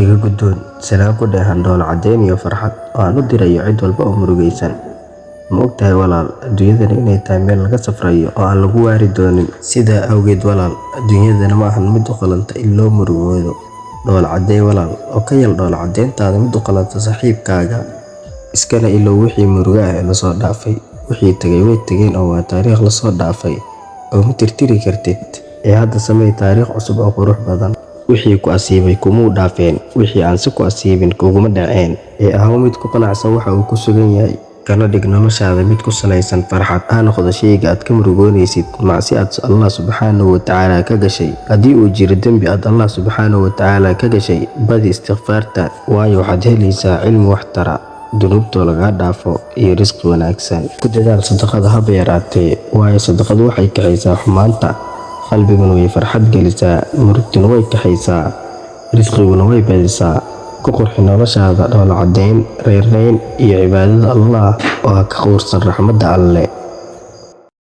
iga guddoon salaan ku dheehan dhoola caddeyn iyo farxad oo aan u dirayo cid walba oo murugaysan. Ma ogtahay walaal, adduunyadan inay tahay meel laga safrayo oo aan lagu waari doonin. Sidaa awgeed walaal, adduunyadana ma ahan mid u qalanta in loo murugoodo. Dhoola caddeey walaal, oo ka yal dhoola caddeyntaada mid u qalanta saaxiibkaaga. Iskana ilow wixii muruga ah ee la soo dhaafay. Wixii tagay way tageen oo waa taariikh la soo dhaafay oo ma tirtiri kartid. Hadda samee taariikh cusub oo qurux badan. Wixii ku asiibay kumuu dhaafeen, wixii aan si ku asiibin kuguma dhaceen. Ahaw mid ku qanacsan waxa uu ku sugan yahay, kana dhig noloshaada mid ku salaysan farxad. Ha noqdo shayga aad ka murugoonaysid macsi aad Allah subxaanahu wa tacaala ka gashay. Haddii uu jiro dembi aad Allah subxaanahu wa tacaala ka gashay, badi istighfaarta, waayo waxaad helaysaa cilmi wax tara, dunuubtoo lagaa dhaafo iyo risqi wanaagsan. Ku dadaal sadaqada haba yaraatee, waayo sadaqadu waxay kaxaysaa xumaanta, qalbiguna way farxad gelisaa, murugtuna way kaxaysaa, risqiguna way badisaa. Ku qurxi noloshaada dhoola caddeyn, reerayn iyo cibaadada Allah oo ha ka quursan raxmadda Alle.